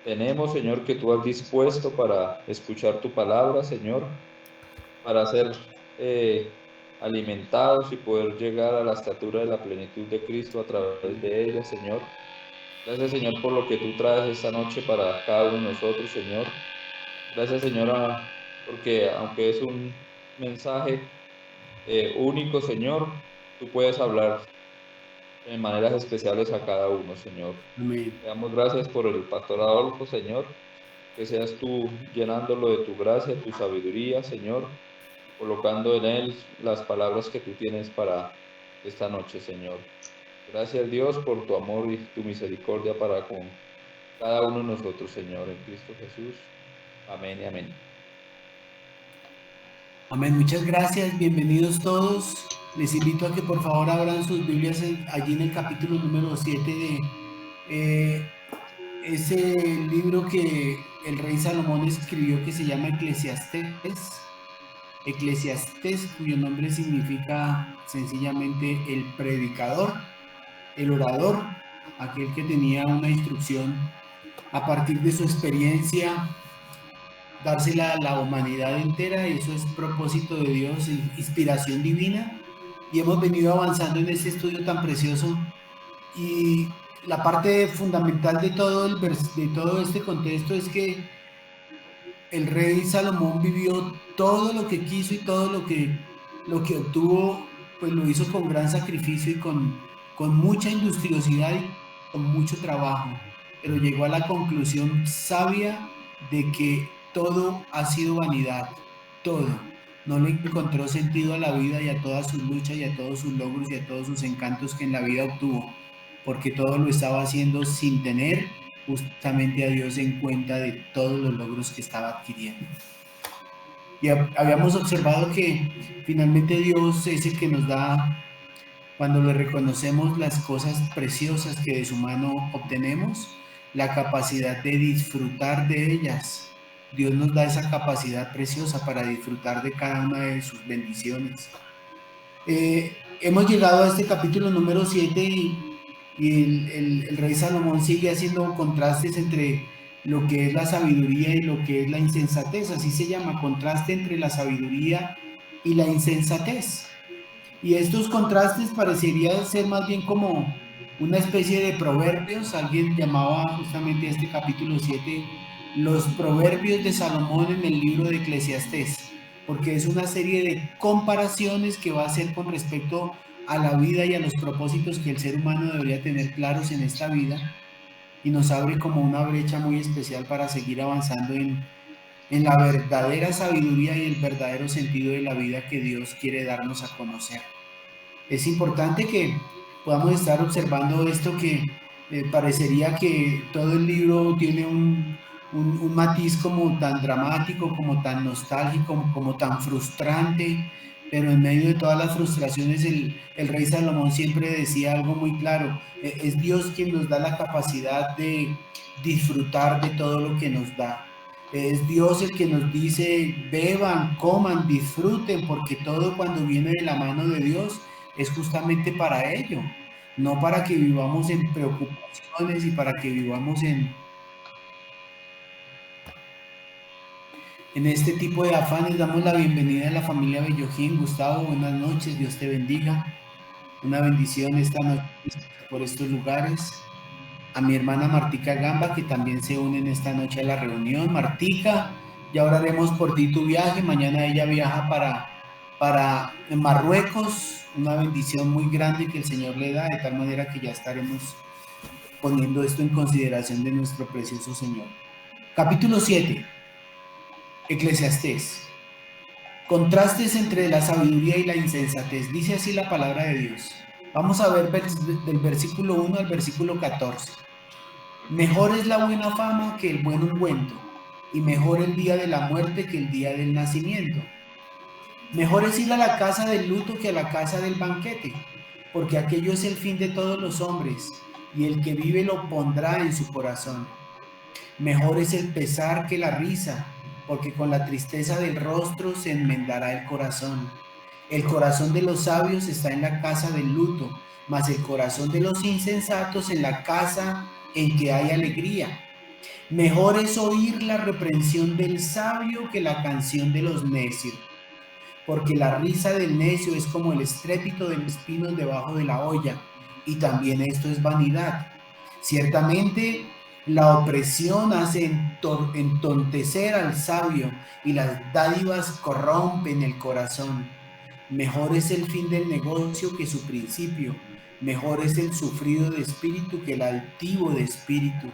tenemos, Señor, que tú has dispuesto para escuchar tu palabra, Señor, para ser alimentados y poder llegar a la estatura de la plenitud de Cristo a través de ella, Señor. Gracias, Señor, por lo que tú traes esta noche para cada uno de nosotros, Señor. Gracias, Señora, porque aunque es un mensaje único, Señor, tú puedes hablar en maneras especiales a cada uno, Señor. Amén. Te damos gracias por el pastor Adolfo, Señor, que seas tú llenándolo de tu gracia, tu sabiduría, Señor, colocando en él las palabras que tú tienes para esta noche, Señor. Gracias, Dios, por tu amor y tu misericordia para con cada uno de nosotros, Señor, en Cristo Jesús. Amén y amén. Amén. Muchas gracias. Bienvenidos todos. Les invito a que por favor abran sus Biblias allí en el capítulo número 7 de ese libro que el rey Salomón escribió que se llama Eclesiastés. Eclesiastés, cuyo nombre significa sencillamente el predicador, el orador, aquel que tenía una instrucción a partir de su experiencia, dársela a la humanidad entera. Eso es propósito de Dios, inspiración divina, y hemos venido avanzando en este estudio tan precioso. Y la parte fundamental de todo este contexto es que el rey Salomón vivió todo lo que quiso y todo lo que obtuvo, pues lo hizo con gran sacrificio y con mucha industriosidad y con mucho trabajo, pero llegó a la conclusión sabia de que todo ha sido vanidad, todo. No le encontró sentido a la vida y a todas sus luchas y a todos sus logros y a todos sus encantos que en la vida obtuvo, porque todo lo estaba haciendo sin tener justamente a Dios en cuenta de todos los logros que estaba adquiriendo. Y habíamos observado que finalmente Dios es el que nos da, cuando le reconocemos las cosas preciosas que de su mano obtenemos, la capacidad de disfrutar de ellas. Dios nos da esa capacidad preciosa para disfrutar de cada una de sus bendiciones. Hemos llegado a este capítulo número 7 y el rey Salomón sigue haciendo contrastes entre lo que es la sabiduría y lo que es la insensatez. Así se llama, contraste entre la sabiduría y la insensatez. Y estos contrastes parecerían ser más bien como una especie de proverbios. Alguien llamaba justamente a este capítulo 7 los proverbios de Salomón en el libro de Eclesiastés, porque es una serie de comparaciones que va a hacer con respecto a la vida y a los propósitos que el ser humano debería tener claros en esta vida, y nos abre como una brecha muy especial para seguir avanzando en la verdadera sabiduría y el verdadero sentido de la vida que Dios quiere darnos a conocer. Es importante que podamos estar observando esto, que parecería que todo el libro tiene un matiz como tan dramático, como tan nostálgico, como tan frustrante, pero en medio de todas las frustraciones el rey Salomón siempre decía algo muy claro: es Dios quien nos da la capacidad de disfrutar de todo lo que nos da. Es Dios el que nos dice: beban, coman, disfruten, porque todo cuando viene de la mano de Dios es justamente para ello, no para que vivamos en preocupaciones y para que vivamos en este tipo de afanes. Damos la bienvenida a la familia Bellojín. Gustavo, buenas noches, Dios te bendiga. Una bendición esta noche por estos lugares. A mi hermana Martica Gamba, que también se unen esta noche a la reunión. Martica, ya oraremos por ti tu viaje. Mañana ella viaja para Marruecos. Una bendición muy grande que el Señor le da, de tal manera que ya estaremos poniendo esto en consideración de nuestro precioso Señor. Capítulo 7, Eclesiastés. Contrastes entre la sabiduría y la insensatez. Dice así la palabra de Dios. Vamos a ver del versículo 1 al versículo 14. Mejor es la buena fama que el buen ungüento, y mejor el día de la muerte que el día del nacimiento. Mejor es ir a la casa del luto que a la casa del banquete, porque aquello es el fin de todos los hombres, y el que vive lo pondrá en su corazón. Mejor es el pesar que la risa, porque con la tristeza del rostro se enmendará el corazón. El corazón de los sabios está en la casa del luto, mas el corazón de los insensatos en la casa en que hay alegría. Mejor es oír la reprensión del sabio que la canción de los necios, porque la risa del necio es como el estrépito de los espinos debajo de la olla, y también esto es vanidad. Ciertamente, la opresión hace entontecer al sabio, y las dádivas corrompen el corazón. Mejor es el fin del negocio que su principio. Mejor es el sufrido de espíritu que el altivo de espíritu.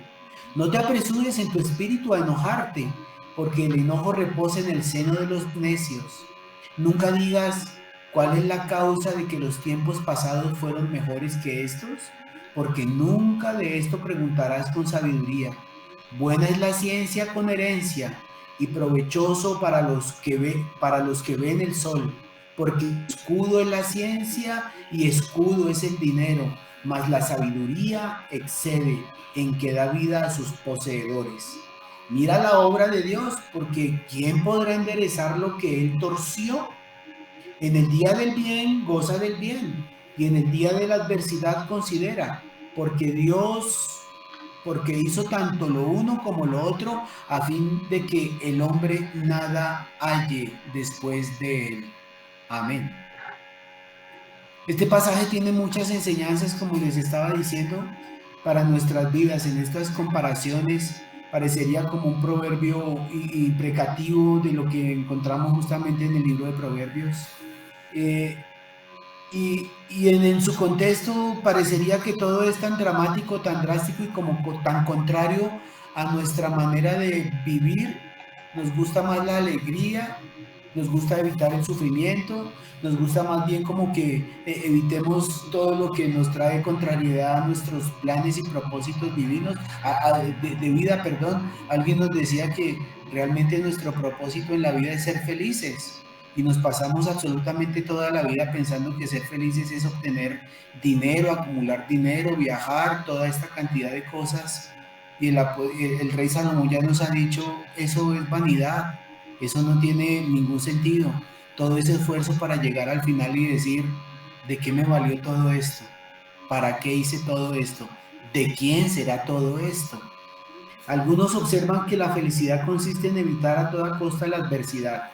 No te apresures en tu espíritu a enojarte, porque el enojo reposa en el seno de los necios. Nunca digas cuál es la causa de que los tiempos pasados fueron mejores que estos, porque nunca de esto preguntarás con sabiduría. Buena es la ciencia con herencia y provechoso para los que ven el sol, porque escudo es la ciencia y escudo es el dinero, mas la sabiduría excede en que da vida a sus poseedores. Mira la obra de Dios, porque ¿quién podrá enderezar lo que él torció? En el día del bien goza del bien, y en el día de la adversidad considera, porque hizo tanto lo uno como lo otro, a fin de que el hombre nada halle después de él. Amén. Este pasaje tiene muchas enseñanzas, como les estaba diciendo, para nuestras vidas. En estas comparaciones parecería como un proverbio imprecativo de lo que encontramos justamente en el libro de Proverbios. Y en su contexto parecería que todo es tan dramático, tan drástico y como tan contrario a nuestra manera de vivir. Nos gusta más la alegría, nos gusta evitar el sufrimiento, nos gusta más bien como que evitemos todo lo que nos trae contrariedad a nuestros planes y propósitos divinos, de vida, perdón. Alguien nos decía que realmente nuestro propósito en la vida es ser felices, y nos pasamos absolutamente toda la vida pensando que ser felices es obtener dinero, acumular dinero, viajar, toda esta cantidad de cosas. Y el rey Salomón ya nos ha dicho, eso es vanidad, eso no tiene ningún sentido. Todo ese esfuerzo para llegar al final y decir, ¿de qué me valió todo esto? ¿Para qué hice todo esto? ¿De quién será todo esto? Algunos observan que la felicidad consiste en evitar a toda costa la adversidad.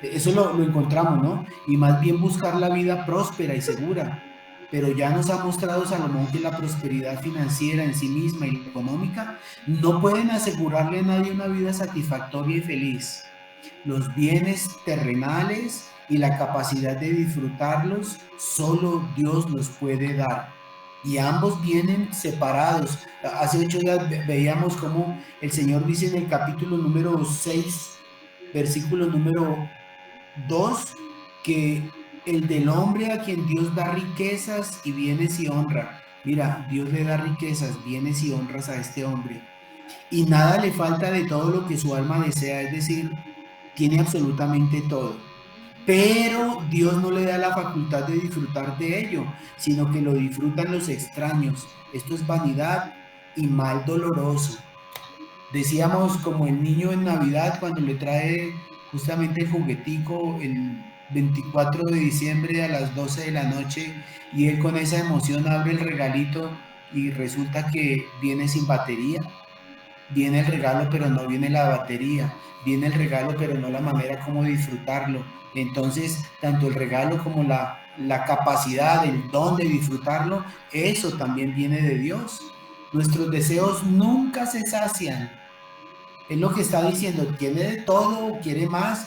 Eso lo encontramos, ¿no? Y más bien buscar la vida próspera y segura. Pero ya nos ha mostrado Salomón que la prosperidad financiera en sí misma y económica no pueden asegurarle a nadie una vida satisfactoria y feliz. Los bienes terrenales y la capacidad de disfrutarlos, solo Dios los puede dar. Y ambos vienen separados. Hace 8 días veíamos cómo el Señor dice en el capítulo número 6, versículo número 2, que el del hombre a quien Dios da riquezas y bienes y honra. Mira, Dios le da riquezas, bienes y honras a este hombre. Y nada le falta de todo lo que su alma desea, es decir, tiene absolutamente todo. Pero Dios no le da la facultad de disfrutar de ello, sino que lo disfrutan los extraños. Esto es vanidad y mal doloroso. Decíamos como el niño en Navidad cuando le trae justamente el juguetico el 24 de diciembre a las 12 de la noche, y él con esa emoción abre el regalito y resulta que viene sin batería. Viene el regalo pero no viene la batería, viene el regalo pero no la manera como disfrutarlo. Entonces tanto el regalo como la capacidad, el don de disfrutarlo, eso también viene de Dios. Nuestros deseos nunca se sacian. Es lo que está diciendo, tiene de todo, quiere más,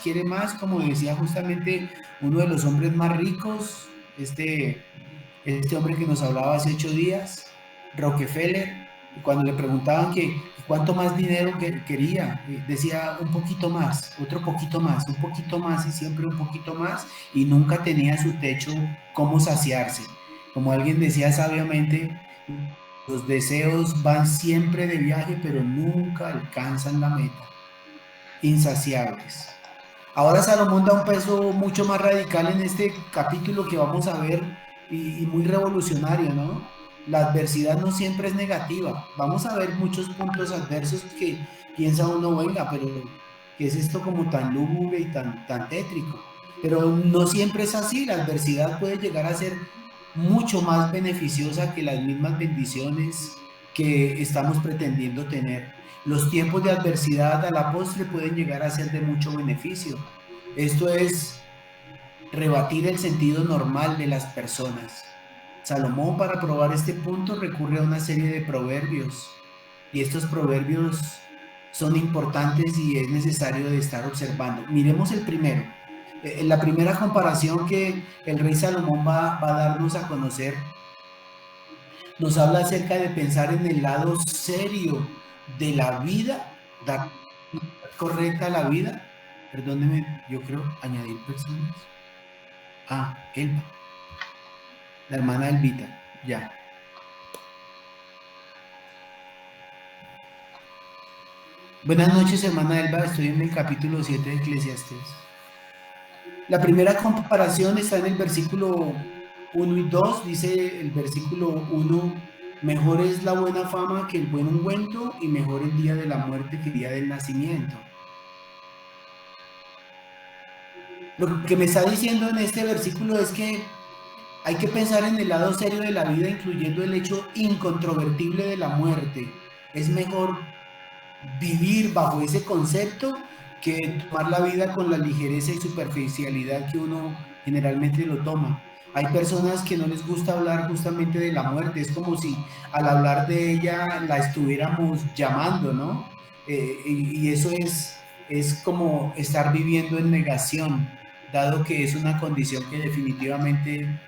como decía justamente uno de los hombres más ricos, este hombre que nos hablaba hace 8 días, Rockefeller. Cuando le preguntaban que cuánto más dinero quería, decía un poquito más, otro poquito más, un poquito más y siempre un poquito más, y nunca tenía su techo cómo saciarse. Como alguien decía sabiamente, los deseos van siempre de viaje, pero nunca alcanzan la meta. Insaciables. Ahora Salomón da un peso mucho más radical en este capítulo que vamos a ver, y muy revolucionario, ¿no? La adversidad no siempre es negativa. Vamos a ver muchos puntos adversos que piensa uno, venga, pero ¿qué es esto como tan lúgubre y tan tétrico? Pero no siempre es así. La adversidad puede llegar a ser mucho más beneficiosa que las mismas bendiciones que estamos pretendiendo tener. Los tiempos de adversidad a la postre pueden llegar a ser de mucho beneficio. Esto es rebatir el sentido normal de las personas. Salomón, para probar este punto, recurre a una serie de proverbios, y estos proverbios son importantes y es necesario de estar observando. Miremos el primero. La primera comparación que el rey Salomón va a darnos a conocer nos habla acerca de pensar en el lado serio de la vida, dar correcta a la vida. Perdóneme, yo creo añadir personas. Elba, la hermana Elvita, ya. Buenas noches, hermana Elba, estoy en el capítulo 7 de Eclesiastés. La primera comparación está en el versículo 1 y 2, dice el versículo 1, mejor es la buena fama que el buen ungüento y mejor el día de la muerte que el día del nacimiento. Lo que me está diciendo en este versículo es que hay que pensar en el lado serio de la vida, incluyendo el hecho incontrovertible de la muerte. Es mejor vivir bajo ese concepto que tomar la vida con la ligereza y superficialidad que uno generalmente lo toma. Hay personas que no les gusta hablar justamente de la muerte, es como si al hablar de ella la estuviéramos llamando, ¿no? Y eso es como estar viviendo en negación, dado que es una condición que definitivamente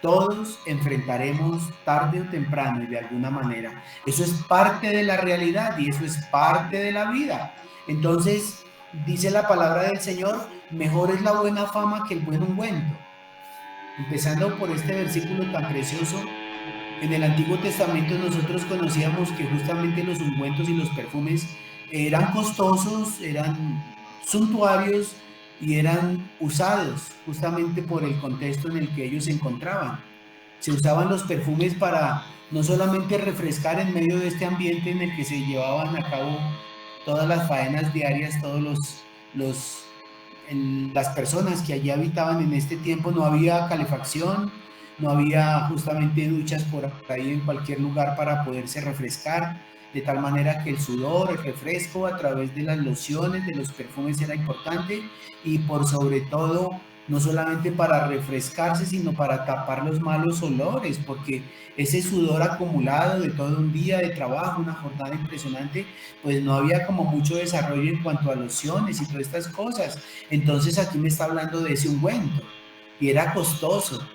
todos enfrentaremos tarde o temprano y de alguna manera. Eso es parte de la realidad y eso es parte de la vida. Entonces, dice la palabra del Señor, mejor es la buena fama que el buen ungüento. Empezando por este versículo tan precioso, en el Antiguo Testamento nosotros conocíamos que justamente los ungüentos y los perfumes eran costosos, eran suntuarios, y eran usados justamente por el contexto en el que ellos se encontraban. Se usaban los perfumes para no solamente refrescar en medio de este ambiente en el que se llevaban a cabo todas las faenas diarias, las personas que allí habitaban en este tiempo, no había calefacción, no había justamente duchas por ahí en cualquier lugar para poderse refrescar, de tal manera que el sudor, el refresco a través de las lociones, de los perfumes era importante, y por sobre todo no solamente para refrescarse, sino para tapar los malos olores, porque ese sudor acumulado de todo un día de trabajo, una jornada impresionante, pues no había como mucho desarrollo en cuanto a lociones y todas estas cosas. Entonces aquí me está hablando de ese ungüento, y era costoso.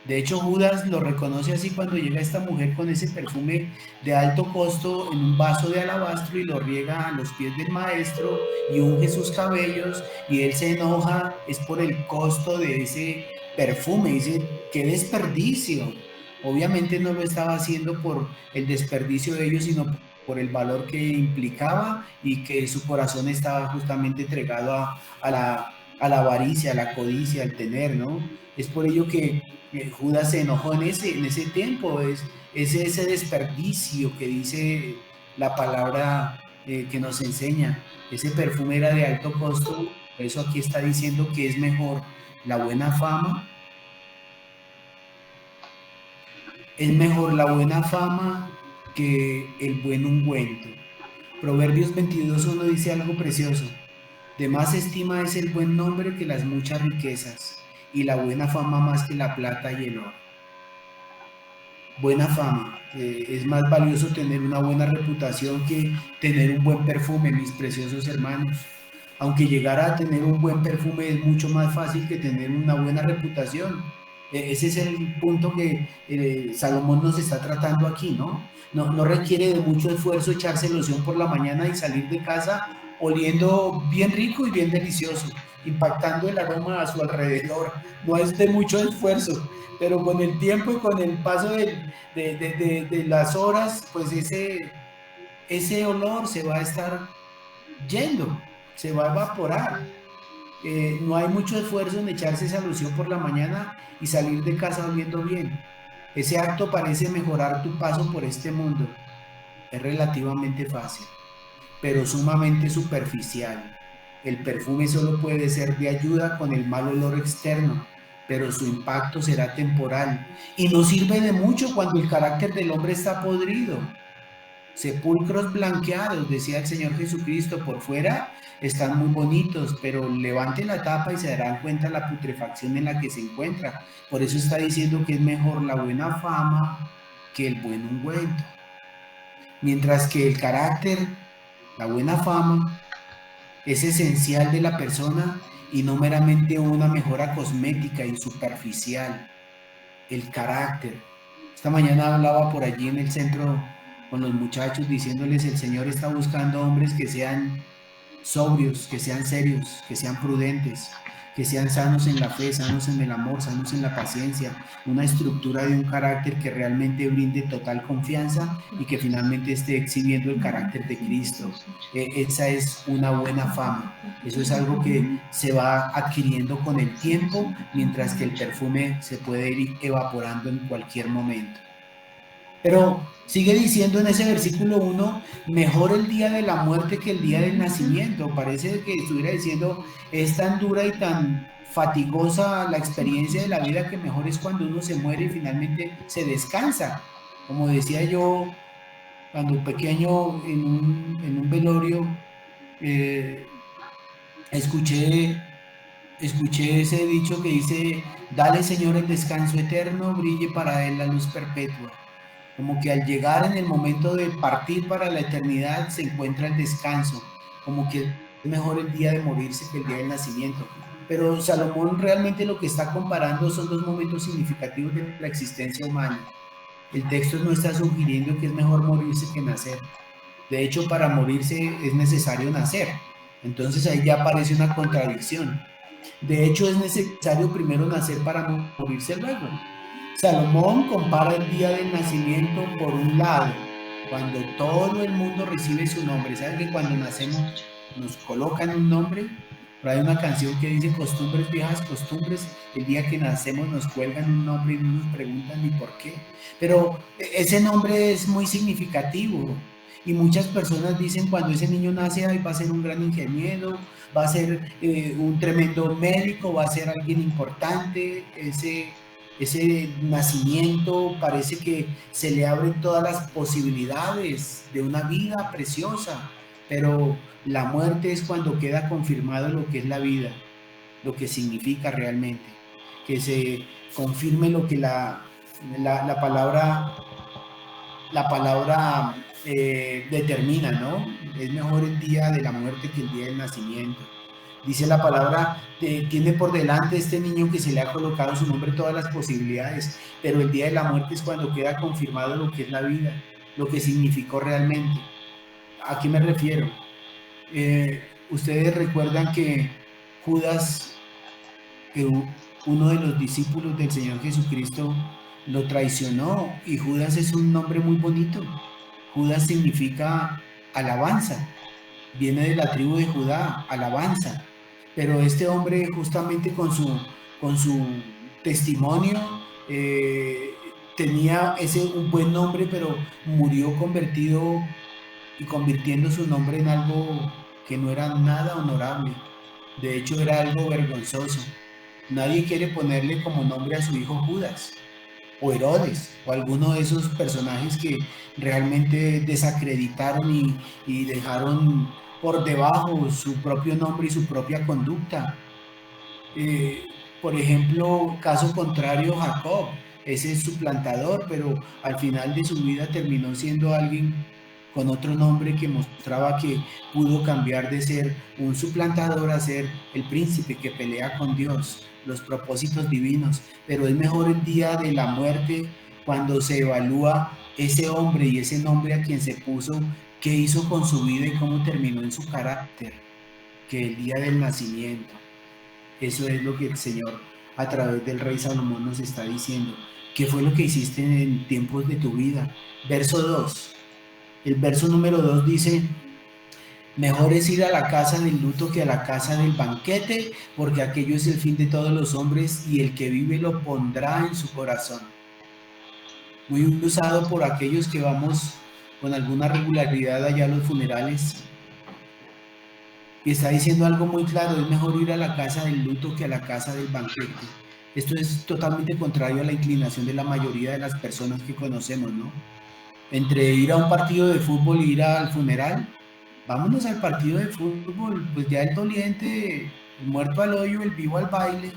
De hecho, Judas lo reconoce así cuando llega esta mujer con ese perfume de alto costo en un vaso de alabastro y lo riega a los pies del maestro y unge sus cabellos, y él se enoja, es por el costo de ese perfume. Dice, ¡qué desperdicio! Obviamente no lo estaba haciendo por el desperdicio de ellos, sino por el valor que implicaba, y que su corazón estaba justamente entregado a la avaricia, a la codicia, al tener, ¿no? Es por ello que Judas se enojó en ese tiempo. Es ese desperdicio que dice la palabra que nos enseña. Ese perfume era de alto costo, por eso aquí está diciendo que es mejor la buena fama. Es mejor la buena fama que el buen ungüento. Proverbios 22:1 dice algo precioso. De más estima es el buen nombre que las muchas riquezas, y la buena fama más que la plata y el oro. Buena fama. Es más valioso tener una buena reputación que tener un buen perfume, mis preciosos hermanos. Aunque llegar a tener un buen perfume es mucho más fácil que tener una buena reputación. Ese es el punto que Salomón nos está tratando aquí, ¿no? No requiere de mucho esfuerzo echarse loción por la mañana y salir de casa oliendo bien rico y bien delicioso, impactando el aroma a su alrededor. No es de mucho esfuerzo, pero con el tiempo y con el paso de las horas, pues ese olor se va a estar yendo, se va a evaporar. No hay mucho esfuerzo en echarse esa loción por la mañana y salir de casa oliendo bien. Ese acto parece mejorar tu paso por este mundo. Es relativamente fácil, pero sumamente superficial. El perfume solo puede ser de ayuda con el mal olor externo, pero su impacto será temporal y no sirve de mucho cuando el carácter del hombre está podrido. sepulcros blanqueados, decía el Señor Jesucristo, por fuera están muy bonitos, pero levanten la tapa y se darán cuenta la putrefacción en la que se encuentra. Por eso está diciendo que es mejor la buena fama que el buen ungüento. Mientras que el carácter, la buena fama, es esencial de la persona y no meramente una mejora cosmética y superficial. El carácter. Esta mañana hablaba por allí en el centro con los muchachos diciéndoles: el Señor está buscando hombres que sean sobrios, que sean serios, que sean prudentes, que sean sanos en la fe, sanos en el amor, sanos en la paciencia, una estructura de un carácter que realmente brinde total confianza y que finalmente esté exhibiendo el carácter de Cristo. Esa es una buena fama. Eso es algo que se va adquiriendo con el tiempo, mientras que el perfume se puede ir evaporando en cualquier momento. Pero sigue diciendo en ese versículo 1, mejor el día de la muerte que el día del nacimiento. Parece que estuviera diciendo, es tan dura y tan fatigosa la experiencia de la vida que mejor es cuando uno se muere y finalmente se descansa. Como decía yo cuando pequeño en un velorio, escuché ese dicho que dice: dale, Señor, el descanso eterno, brille para él la luz perpetua. Como que al llegar en el momento de partir para la eternidad se encuentra el descanso, como que es mejor el día de morirse que el día del nacimiento. Pero Salomón realmente lo que está comparando son dos momentos significativos de la existencia humana. El texto no está sugiriendo que es mejor morirse que nacer. De hecho, para morirse es necesario nacer. Entonces ahí ya aparece una contradicción. De hecho, es necesario primero nacer para morirse luego. Salomón compara el día del nacimiento por un lado, cuando todo el mundo recibe su nombre. ¿Saben que cuando nacemos nos colocan un nombre? Pero hay una canción que dice: costumbres, viejas costumbres, el día que nacemos nos cuelgan un nombre y no nos preguntan ni por qué. Pero ese nombre es muy significativo. Y muchas personas dicen: cuando ese niño nace, ahí va a ser un gran ingeniero, va a ser un tremendo médico, va a ser alguien importante. Ese nacimiento parece que se le abren todas las posibilidades de una vida preciosa, pero la muerte es cuando queda confirmado lo que es la vida, lo que significa realmente, que se confirme lo que la palabra determina, ¿no? Es mejor el día de la muerte que el día del nacimiento. Dice la palabra, tiene por delante este niño que se le ha colocado su nombre todas las posibilidades, pero el día de la muerte es cuando queda confirmado lo que es la vida, lo que significó realmente. ¿A qué me refiero? Ustedes recuerdan que Judas, uno de los discípulos del Señor Jesucristo, lo traicionó, y Judas es un nombre muy bonito. Judas significa alabanza, viene de la tribu de Judá, alabanza. Pero este hombre, justamente con su testimonio, tenía un buen nombre, pero murió convirtiendo su nombre en algo que no era nada honorable. De hecho, era algo vergonzoso. Nadie quiere ponerle como nombre a su hijo Judas, o Herodes, o alguno de esos personajes que realmente desacreditaron y dejaron por debajo su propio nombre y su propia conducta. Por ejemplo, caso contrario, Jacob, ese es suplantador, pero al final de su vida terminó siendo alguien con otro nombre que mostraba que pudo cambiar de ser un suplantador a ser el príncipe que pelea con Dios, los propósitos divinos. Pero es mejor el día de la muerte, cuando se evalúa ese hombre y ese nombre a quien se puso, qué hizo con su vida y cómo terminó en su carácter, que el día del nacimiento. Eso es lo que el Señor, a través del rey Salomón, nos está diciendo. ¿Qué fue lo que hiciste en tiempos de tu vida? Verso 2. El verso número 2 dice: mejor es ir a la casa del luto que a la casa del banquete, porque aquello es el fin de todos los hombres, y el que vive lo pondrá en su corazón. Muy usado por aquellos que vamos con alguna regularidad allá a los funerales. Y está diciendo algo muy claro: es mejor ir a la casa del luto que a la casa del banquete. Esto es totalmente contrario a la inclinación de la mayoría de las personas que conocemos, ¿no? entre ir a un partido de fútbol e ir al funeral. Vámonos al partido de fútbol, pues ya el doliente, el muerto al hoyo, el vivo al baile.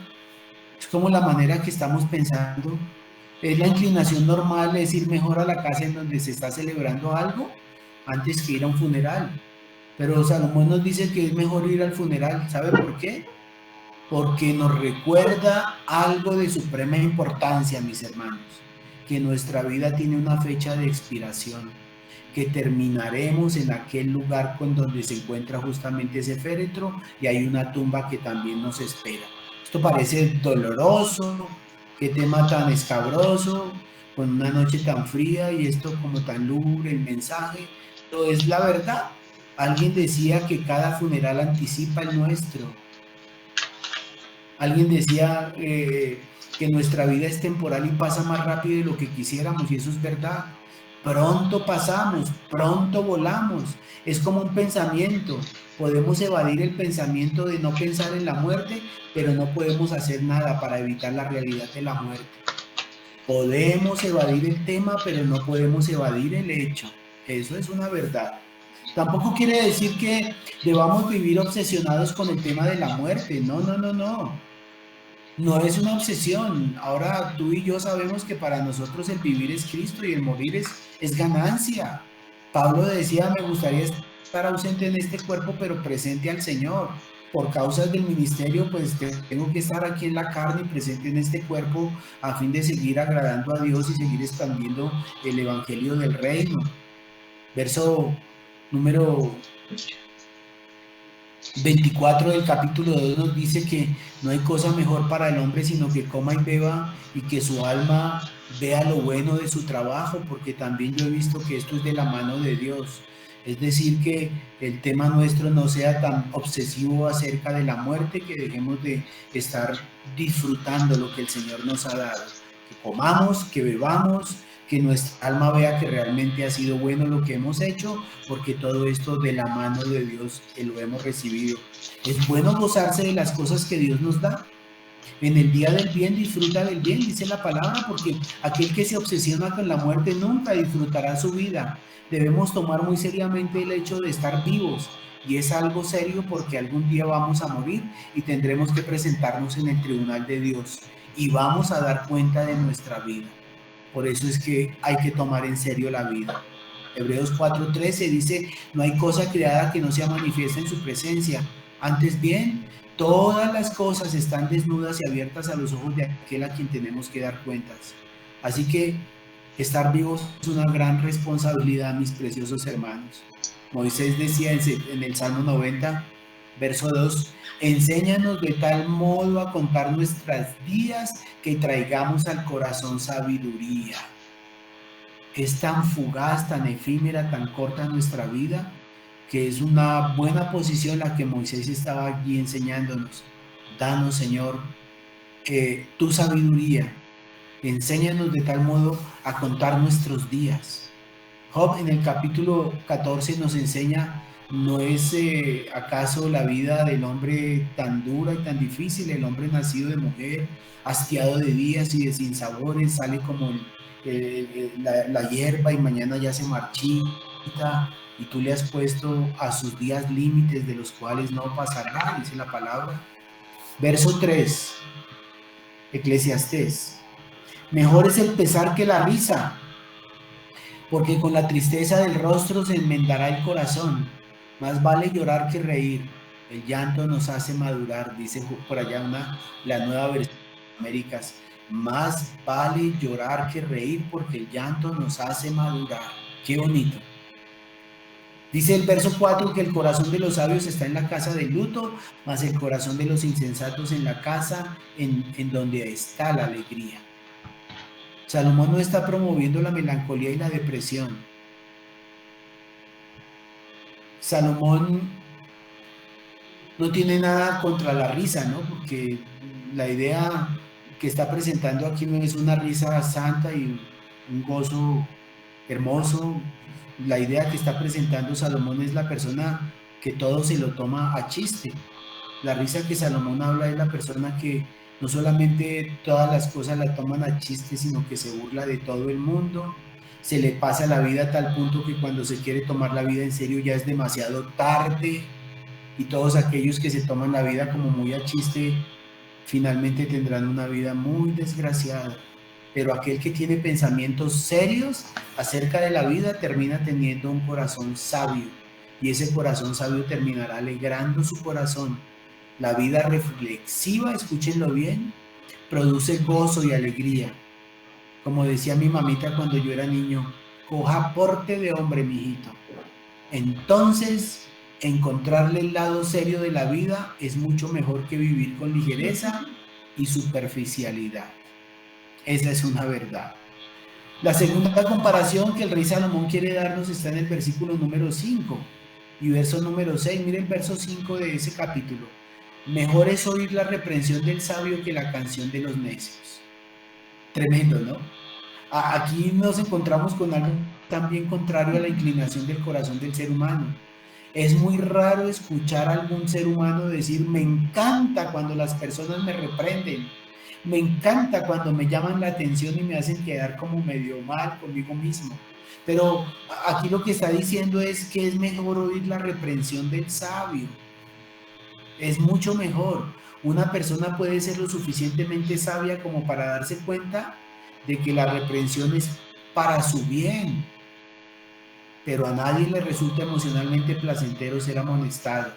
Es como la manera que estamos pensando. Es la inclinación normal, es ir mejor a la casa en donde se está celebrando algo antes que ir a un funeral. Pero Salomón nos dice que es mejor ir al funeral. ¿Sabe por qué? Porque nos recuerda algo de suprema importancia, mis hermanos, que nuestra vida tiene una fecha de expiración, que terminaremos en aquel lugar con donde se encuentra justamente ese féretro y hay una tumba que también nos espera. Esto parece doloroso, qué tema tan escabroso, con una noche tan fría y esto como tan lúgubre el mensaje, pero es la verdad. Alguien decía que cada funeral anticipa el nuestro. Alguien decía que nuestra vida es temporal y pasa más rápido de lo que quisiéramos, y eso es verdad. Pronto pasamos, pronto volamos. Es como un pensamiento. Podemos evadir el pensamiento de no pensar en la muerte, pero no podemos hacer nada para evitar la realidad de la muerte. Podemos evadir el tema, pero no podemos evadir el hecho. Eso es una verdad. Tampoco quiere decir que debamos vivir obsesionados con el tema de la muerte. No, no, no, no. No es una obsesión. Ahora tú y yo sabemos que para nosotros el vivir es Cristo y el morir es ganancia. Pablo decía, me gustaría estar ausente en este cuerpo, pero presente al Señor. Por causas del ministerio, pues tengo que estar aquí en la carne y presente en este cuerpo a fin de seguir agradando a Dios y seguir expandiendo el evangelio del reino. Verso número 24 del capítulo 2 nos dice que no hay cosa mejor para el hombre sino que coma y beba y que su alma vea lo bueno de su trabajo, porque también yo he visto que esto es de la mano de Dios. Es decir, que el tema nuestro no sea tan obsesivo acerca de la muerte, que dejemos de estar disfrutando lo que el Señor nos ha dado. Que comamos, que bebamos, que nuestra alma vea que realmente ha sido bueno lo que hemos hecho, porque todo esto de la mano de Dios lo hemos recibido. Es bueno gozarse de las cosas que Dios nos da. En el día del bien disfruta del bien, dice la palabra, porque aquel que se obsesiona con la muerte nunca disfrutará su vida. Debemos tomar muy seriamente el hecho de estar vivos, y es algo serio porque algún día vamos a morir y tendremos que presentarnos en el tribunal de Dios y vamos a dar cuenta de nuestra vida. Por eso es que hay que tomar en serio la vida. Hebreos 4:13 dice, no hay cosa creada que no sea manifiesta en su presencia. Antes bien, todas las cosas están desnudas y abiertas a los ojos de aquel a quien tenemos que dar cuentas. Así que estar vivos es una gran responsabilidad, mis preciosos hermanos. Moisés decía en el Salmo 90, verso 2, enséñanos de tal modo a contar nuestros días que traigamos al corazón sabiduría. Es tan fugaz, tan efímera, tan corta nuestra vida, que es una buena posición la que Moisés estaba allí enseñándonos. Danos, Señor, tu sabiduría. Enséñanos de tal modo a contar nuestros días. Job en el capítulo 14 nos enseña, ¿no es acaso la vida del hombre tan dura y tan difícil? El hombre nacido de mujer, hastiado de días y de sinsabores, sale como la hierba y mañana ya se marchita, y tú le has puesto a sus días límites de los cuales no pasará, dice la palabra. Verso 3, Eclesiastés. Mejor es el pesar que la risa, porque con la tristeza del rostro se enmendará el corazón. Más vale llorar que reír. El llanto nos hace madurar, dice por allá la nueva versión de Américas. Más vale llorar que reír, porque el llanto nos hace madurar. Qué bonito. Dice el verso 4 que el corazón de los sabios está en la casa del luto, mas el corazón de los insensatos en la casa en donde está la alegría. Salomón no está promoviendo la melancolía y la depresión. Salomón no tiene nada contra la risa, ¿no? Porque la idea que está presentando aquí no es una risa santa y un gozo hermoso. La idea que está presentando Salomón es la persona que todo se lo toma a chiste. La risa que Salomón habla es la persona que no solamente todas las cosas la toman a chiste, sino que se burla de todo el mundo, se le pasa la vida a tal punto que cuando se quiere tomar la vida en serio ya es demasiado tarde, y todos aquellos que se toman la vida como muy a chiste finalmente tendrán una vida muy desgraciada. Pero aquel que tiene pensamientos serios acerca de la vida termina teniendo un corazón sabio, y ese corazón sabio terminará alegrando su corazón. La vida reflexiva, escúchenlo bien, produce gozo y alegría. Como decía mi mamita cuando yo era niño, coja porte de hombre, mijito. Entonces, encontrarle el lado serio de la vida es mucho mejor que vivir con ligereza y superficialidad. Esa es una verdad. La segunda comparación que el rey Salomón quiere darnos está en el versículo número 5 y verso número 6. Mire el verso 5 de ese capítulo. Mejor es oír la reprensión del sabio que la canción de los necios. Tremendo, ¿no? Aquí nos encontramos con algo también contrario a la inclinación del corazón del ser humano. Es muy raro escuchar a algún ser humano decir, me encanta cuando las personas me reprenden, me encanta cuando me llaman la atención y me hacen quedar como medio mal conmigo mismo. Pero aquí lo que está diciendo es que es mejor oír la reprensión del sabio. Es mucho mejor. Una persona puede ser lo suficientemente sabia como para darse cuenta de que la reprensión es para su bien, pero a nadie le resulta emocionalmente placentero ser amonestado.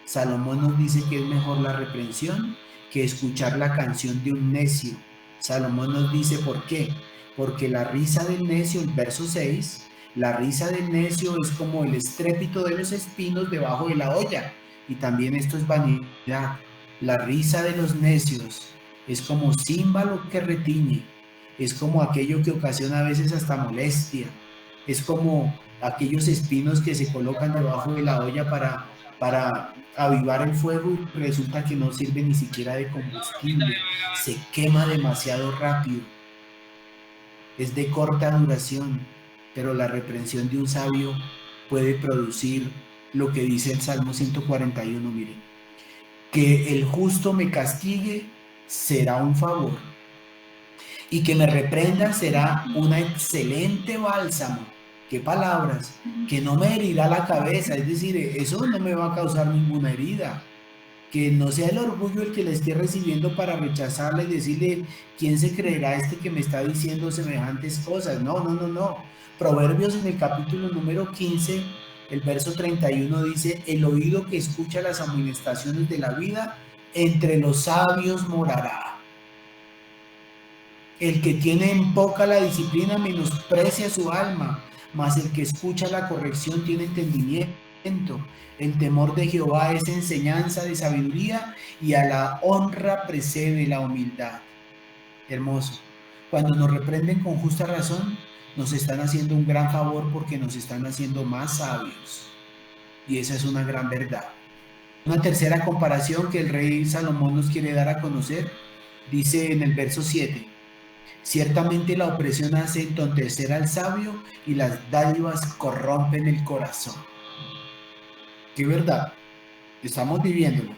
Salomón nos dice que es mejor la reprensión que escuchar la canción de un necio. Salomón nos dice por qué. Porque la risa del necio, el verso 6, la risa del necio es como el estrépito de los espinos debajo de la olla, y también esto es vanidad. La risa de los necios es como címbalo que retiñe, es como aquello que ocasiona a veces hasta molestia, es como aquellos espinos que se colocan debajo de la olla para avivar el fuego y resulta que no sirve ni siquiera de combustible, se quema demasiado rápido, es de corta duración, pero la reprensión de un sabio puede producir lo que dice el Salmo 141, miren, que el justo me castigue será un favor, y que me reprenda será un excelente bálsamo. ¿Qué palabras? Que no me herirá la cabeza, es decir, eso no me va a causar ninguna herida. Que no sea el orgullo el que le esté recibiendo para rechazarla y decirle, ¿quién se creerá este que me está diciendo semejantes cosas? No, no, no, no. Proverbios en el capítulo número 15, el verso 31 dice, el oído que escucha las amonestaciones de la vida, entre los sabios morará. El que tiene en poca la disciplina menosprecia su alma, mas el que escucha la corrección tiene entendimiento. El temor de Jehová es enseñanza de sabiduría, y a la honra precede la humildad. Hermoso. Cuando nos reprenden con justa razón, nos están haciendo un gran favor porque nos están haciendo más sabios. Y esa es una gran verdad. Una tercera comparación que el rey Salomón nos quiere dar a conocer, dice en el verso 7. Ciertamente la opresión hace entontecer al sabio y las dádivas corrompen el corazón. ¿Qué verdad? Estamos viviéndolo.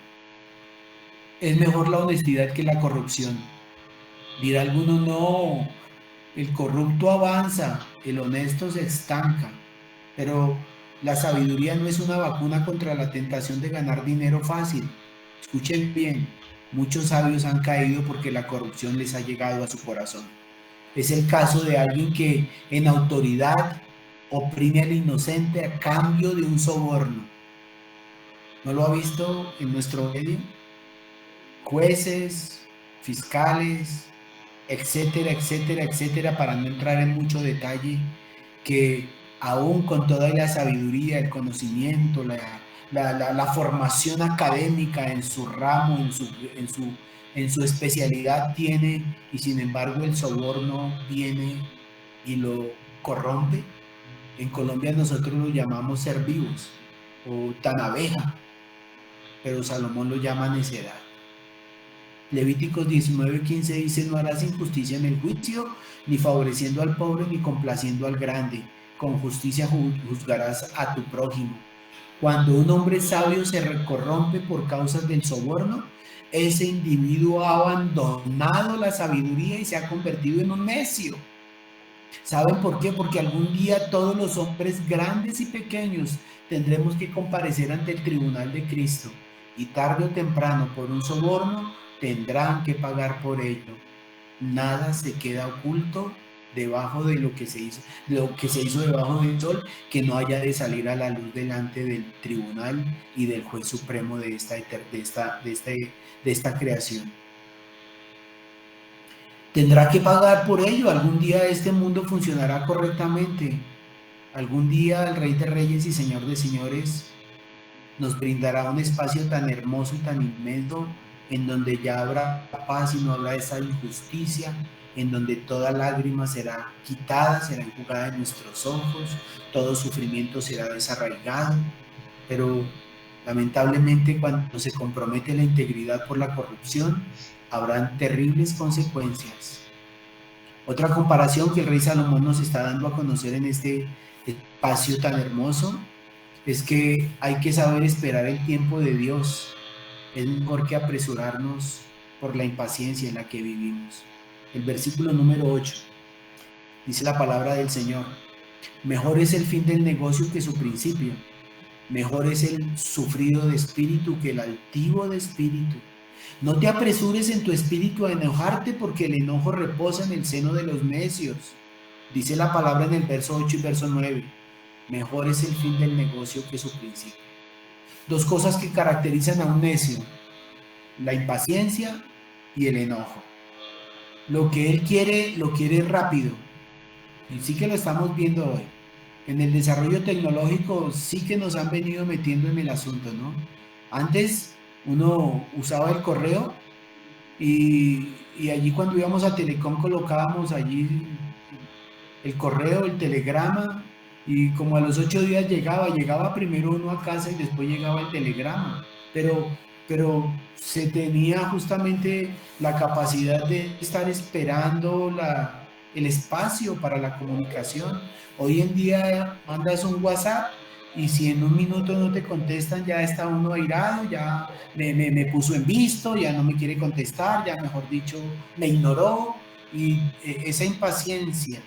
Es mejor la honestidad que la corrupción. Dirá alguno, no, el corrupto avanza, el honesto se estanca. Pero la sabiduría no es una vacuna contra la tentación de ganar dinero fácil. Escuchen bien, muchos sabios han caído porque la corrupción les ha llegado a su corazón. Es el caso de alguien que en autoridad oprime al inocente a cambio de un soborno. ¿No lo ha visto en nuestro medio? Jueces, fiscales, etcétera, etcétera, etcétera, para no entrar en mucho detalle, que aún con toda la sabiduría, el conocimiento, la formación académica en su ramo, en su especialidad tiene, y sin embargo el soborno viene y lo corrompe. En Colombia nosotros lo llamamos ser vivos o tan abeja, pero Salomón lo llama necedad. Levíticos 19:15 dice, no harás injusticia en el juicio, ni favoreciendo al pobre, ni complaciendo al grande. Con justicia juzgarás a tu prójimo. Cuando un hombre sabio se corrompe por causas del soborno, ese individuo ha abandonado la sabiduría y se ha convertido en un necio. ¿Saben por qué? Porque algún día todos los hombres grandes y pequeños tendremos que comparecer ante el tribunal de Cristo y tarde o temprano por un soborno tendrán que pagar por ello. Nada se queda oculto debajo de lo que se hizo debajo del sol, que no haya de salir a la luz delante del tribunal y del juez supremo de esta creación. Tendrá que pagar por ello. Algún día este mundo funcionará correctamente. Algún día el Rey de Reyes y Señor de Señores nos brindará un espacio tan hermoso y tan inmenso en donde ya habrá paz y no habrá esa injusticia, en donde toda lágrima será quitada, será enjugada de nuestros ojos, todo sufrimiento será desarraigado, pero lamentablemente cuando se compromete la integridad por la corrupción, habrán terribles consecuencias. Otra comparación que el rey Salomón nos está dando a conocer en este espacio tan hermoso es que hay que saber esperar el tiempo de Dios. Es mejor que apresurarnos por la impaciencia en la que vivimos. El versículo número 8 dice la palabra del Señor: mejor es el fin del negocio que su principio, mejor es el sufrido de espíritu que el altivo de espíritu. No te apresures en tu espíritu a enojarte, porque el enojo reposa en el seno de los necios. Dice la palabra en el verso 8 y verso 9. Mejor es el fin del negocio que su principio. Dos cosas que caracterizan a un necio: la impaciencia y el enojo. Lo que él quiere, lo quiere rápido. Y sí que lo estamos viendo hoy. En el desarrollo tecnológico sí que nos han venido metiendo en el asunto, ¿no? Antes uno usaba el correo y allí cuando íbamos a Telecom colocábamos allí el correo, el telegrama, y como a los 8 días llegaba primero uno a casa y después llegaba el telegrama, pero se tenía justamente la capacidad de estar esperando el espacio para la comunicación. Hoy en día mandas un WhatsApp y si en un minuto no te contestan, ya está uno airado, ya me puso en visto, ya no me quiere contestar, ya mejor dicho, me ignoró. Y esa impaciencia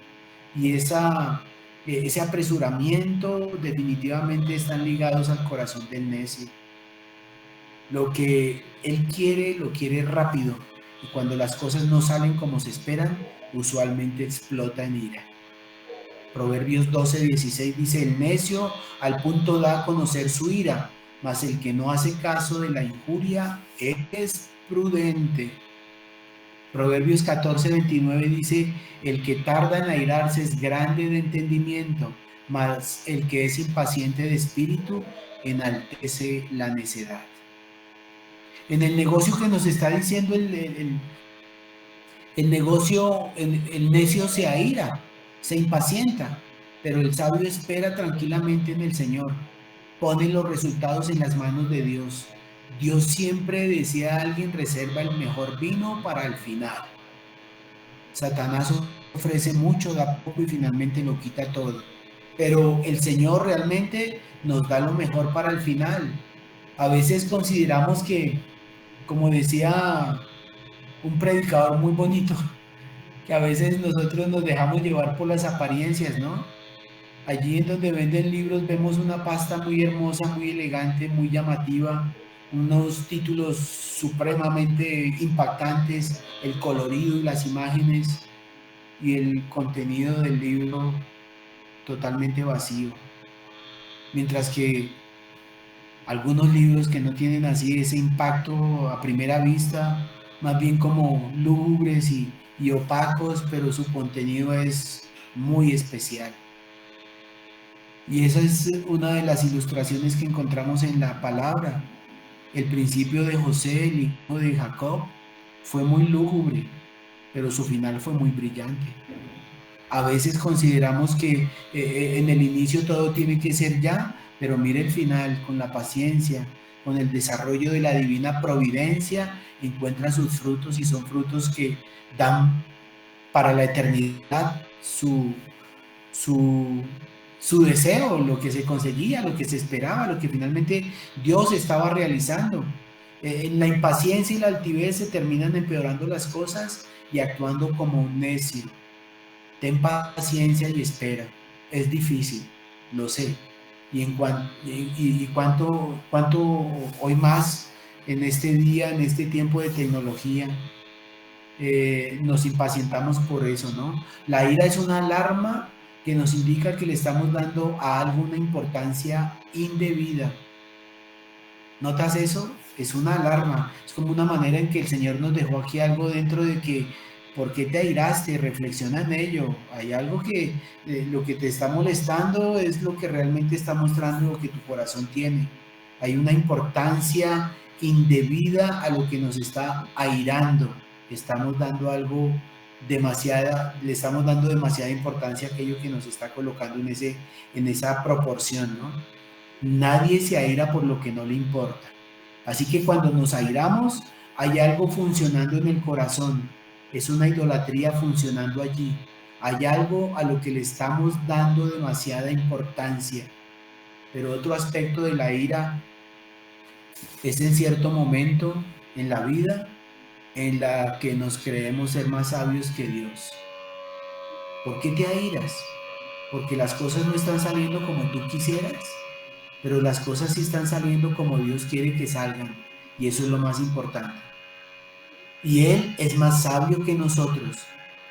y ese apresuramiento definitivamente están ligados al corazón del necio. Lo que él quiere, lo quiere rápido, y cuando las cosas no salen como se esperan, usualmente explota en ira. Proverbios 12:16 dice: el necio al punto da a conocer su ira, mas el que no hace caso de la injuria es prudente. Proverbios 14:29 dice: el que tarda en airarse es grande de entendimiento, mas el que es impaciente de espíritu enaltece la necedad. En el negocio que nos está diciendo el negocio, el necio se aira, se impacienta, pero el sabio espera tranquilamente en el Señor, pone los resultados en las manos de Dios. Dios siempre, decía alguien, reserva el mejor vino para el final. Satanás ofrece mucho, da poco y finalmente lo quita todo. Pero el Señor realmente nos da lo mejor para el final. A veces consideramos que, como decía un predicador muy bonito, que a veces nosotros nos dejamos llevar por las apariencias, ¿no? Allí en donde venden libros vemos una pasta muy hermosa, muy elegante, muy llamativa, unos títulos supremamente impactantes, el colorido y las imágenes, y el contenido del libro totalmente vacío. Mientras que algunos libros que no tienen así ese impacto a primera vista, más bien como lúgubres y opacos, pero su contenido es muy especial. Y esa es una de las ilustraciones que encontramos en la palabra. El principio de José, el hijo de Jacob, fue muy lúgubre, pero su final fue muy brillante. A veces consideramos que en el inicio todo tiene que ser ya, pero mire el final, con la paciencia, con el desarrollo de la divina providencia, encuentra sus frutos, y son frutos que dan para la eternidad su deseo, lo que se conseguía, lo que se esperaba, lo que finalmente Dios estaba realizando. En la impaciencia y la altivez se terminan empeorando las cosas y actuando como un necio. Ten paciencia y espera. Es difícil, lo sé. Cuánto hoy más en este día, en este tiempo de tecnología, nos impacientamos por eso, ¿no? La ira es una alarma que nos indica que le estamos dando a algo una importancia indebida. ¿Notas eso? Es una alarma, es como una manera en que el Señor nos dejó aquí algo dentro de que, ¿por qué te airaste? Reflexiona en ello. Hay algo que lo que te está molestando es lo que realmente está mostrando lo que tu corazón tiene. Hay una importancia indebida a lo que nos está airando. Estamos dando algo le estamos dando demasiada importancia a aquello que nos está colocando en esa proporción, ¿no? Nadie se aira por lo que no le importa. Así que cuando nos airamos, hay algo funcionando en el corazón. Es una idolatría funcionando allí. Hay algo a lo que le estamos dando demasiada importancia. Pero otro aspecto de la ira es en cierto momento en la vida en la que nos creemos ser más sabios que Dios. ¿Por qué te airas? Porque las cosas no están saliendo como tú quisieras, pero las cosas sí están saliendo como Dios quiere que salgan, y eso es lo más importante. Y Él es más sabio que nosotros.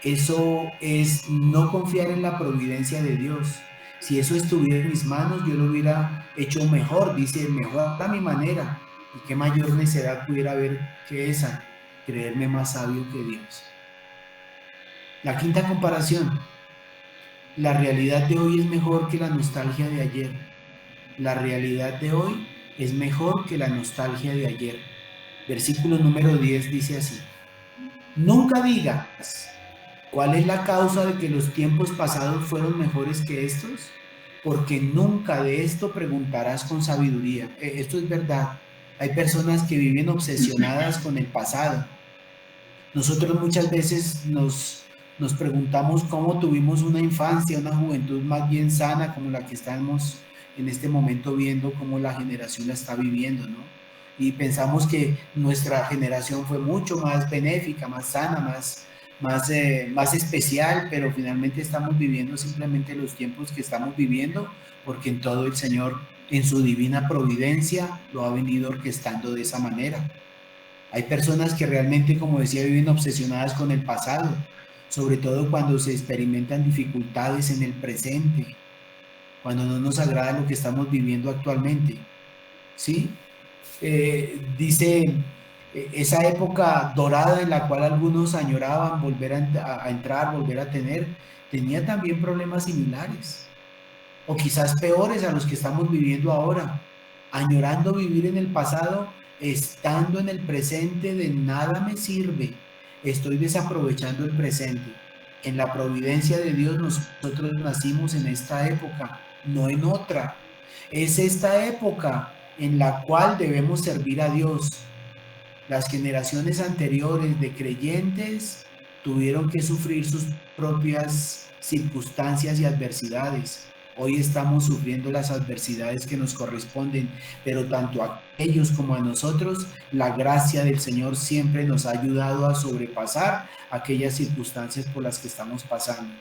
Eso es no confiar en la providencia de Dios. Si eso estuviera en mis manos, yo lo hubiera hecho mejor, dice, mejor a mi manera. Y qué mayor necedad pudiera haber que esa, creerme más sabio que Dios. La quinta comparación. La realidad de hoy es mejor que la nostalgia de ayer. La realidad de hoy es mejor que la nostalgia de ayer. Versículo número 10 dice así: nunca digas, ¿cuál es la causa de que los tiempos pasados fueron mejores que estos? Porque nunca de esto preguntarás con sabiduría. Esto es verdad. Hay personas que viven obsesionadas con el pasado. Nosotros muchas veces nos preguntamos cómo tuvimos una infancia, una juventud más bien sana como la que estamos en este momento viendo, cómo la generación la está viviendo, ¿no? Y pensamos que nuestra generación fue mucho más benéfica, más sana, más especial, pero finalmente estamos viviendo simplemente los tiempos que estamos viviendo, porque en todo el Señor, en su divina providencia, lo ha venido orquestando de esa manera. Hay personas que realmente, como decía, viven obsesionadas con el pasado, sobre todo cuando se experimentan dificultades en el presente, cuando no nos agrada lo que estamos viviendo actualmente, ¿sí? Dice, esa época dorada en la cual algunos añoraban volver a entrar, volver a tener, tenía también problemas similares, o quizás peores a los que estamos viviendo ahora. Añorando vivir en el pasado, estando en el presente, de nada me sirve. Estoy desaprovechando el presente. En la providencia de Dios nosotros nacimos en esta época, no en otra. Es esta época en la cual debemos servir a Dios. Las generaciones anteriores de creyentes tuvieron que sufrir sus propias circunstancias y adversidades. Hoy estamos sufriendo las adversidades que nos corresponden, pero tanto a ellos como a nosotros, la gracia del Señor siempre nos ha ayudado a sobrepasar aquellas circunstancias por las que estamos pasando.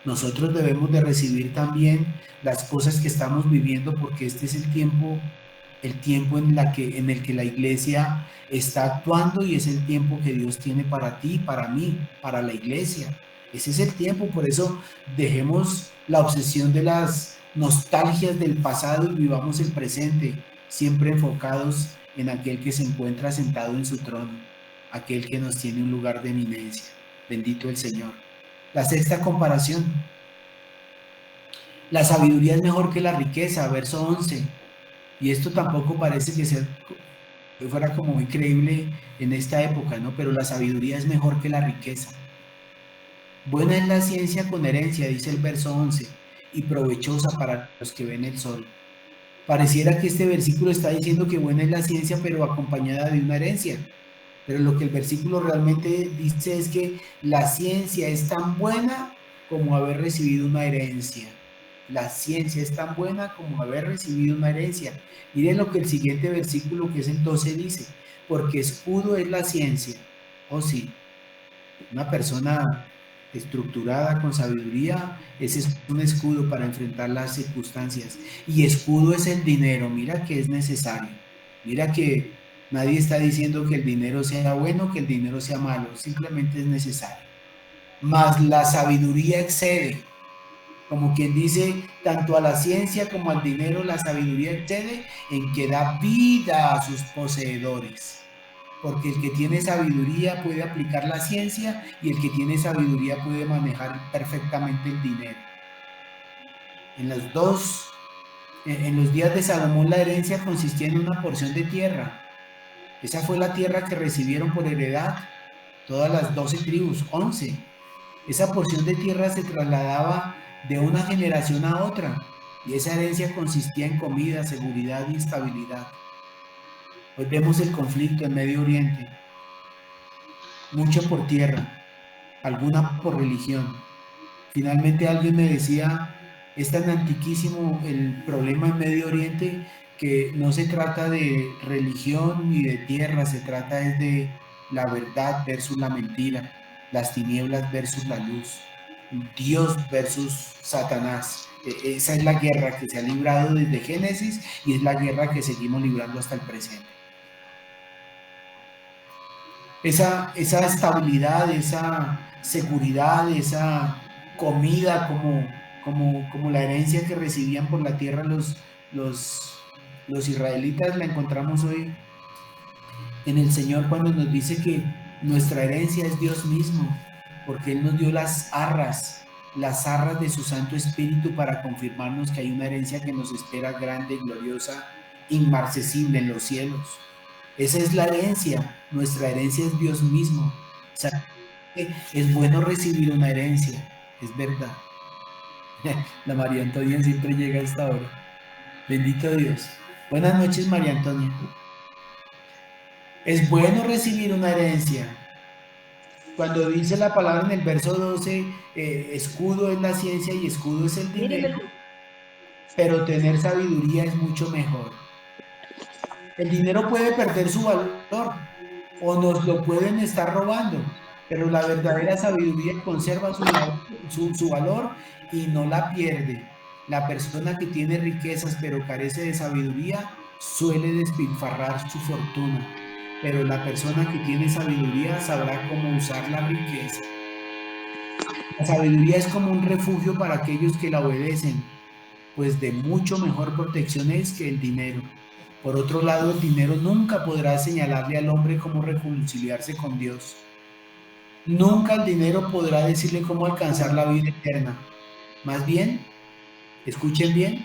Nosotros debemos de recibir también las cosas que estamos viviendo, porque este es el tiempo en el que la iglesia está actuando, y es el tiempo que Dios tiene para ti, para mí, para la iglesia. Ese es el tiempo. Por eso dejemos la obsesión de las nostalgias del pasado y vivamos el presente, siempre enfocados en aquel que se encuentra sentado en su trono, aquel que nos tiene un lugar de eminencia. Bendito el Señor. La sexta comparación. La sabiduría es mejor que la riqueza, verso 11. Y esto tampoco parece que fuera como muy creíble en esta época, ¿no? Pero la sabiduría es mejor que la riqueza. Buena es la ciencia con herencia, dice el verso 11, y provechosa para los que ven el sol. Pareciera que este versículo está diciendo que buena es la ciencia, pero acompañada de una herencia. Pero lo que el versículo realmente dice es que la ciencia es tan buena como haber recibido una herencia. La ciencia es tan buena como haber recibido una herencia. Miren lo que el siguiente versículo, que es el 12, dice: porque escudo es la ciencia. Oh sí, una persona estructurada con sabiduría, ese es un escudo para enfrentar las circunstancias. Y escudo es el dinero, mira que es necesario. Mira que nadie está diciendo que el dinero sea bueno, que el dinero sea malo, simplemente es necesario. Mas la sabiduría excede, como quien dice, tanto a la ciencia como al dinero, la sabiduría excede en que da vida a sus poseedores. Porque el que tiene sabiduría puede aplicar la ciencia y el que tiene sabiduría puede manejar perfectamente el dinero. En los días de Salomón la herencia consistía en una porción de tierra. Esa fue la tierra que recibieron por heredad todas las 12 tribus, 11. Esa porción de tierra se trasladaba de una generación a otra y esa herencia consistía en comida, seguridad y estabilidad. Hoy vemos el conflicto en Medio Oriente, mucho por tierra, alguna por religión. Finalmente alguien me decía, es tan antiquísimo el problema en Medio Oriente que no se trata de religión ni de tierra, se trata es de la verdad versus la mentira, las tinieblas versus la luz, Dios versus Satanás. Esa es la guerra que se ha librado desde Génesis y es la guerra que seguimos librando hasta el presente. Esa estabilidad, esa seguridad, esa comida como la herencia que recibían por la tierra los israelitas, la encontramos hoy en el Señor cuando nos dice que nuestra herencia es Dios mismo, porque Él nos dio las arras de su Santo Espíritu para confirmarnos que hay una herencia que nos espera grande, gloriosa, inmarcesible en los cielos. Esa es la herencia, nuestra herencia es Dios mismo. O sea, es bueno recibir una herencia, es verdad. La María Antonia siempre llega a esta hora. Bendito Dios. Buenas noches, María Antonia. Es bueno recibir una herencia. Cuando dice la palabra en el verso 12, escudo es la ciencia y escudo es el dinero, pero tener sabiduría es mucho mejor. El dinero puede perder su valor o nos lo pueden estar robando, pero la verdadera sabiduría conserva su valor y no la pierde. La persona que tiene riquezas pero carece de sabiduría suele despilfarrar su fortuna, pero la persona que tiene sabiduría sabrá cómo usar la riqueza. La sabiduría es como un refugio para aquellos que la obedecen, pues de mucho mejor protección es que el dinero. Por otro lado, el dinero nunca podrá señalarle al hombre cómo reconciliarse con Dios. Nunca el dinero podrá decirle cómo alcanzar la vida eterna. Más bien, escuchen bien,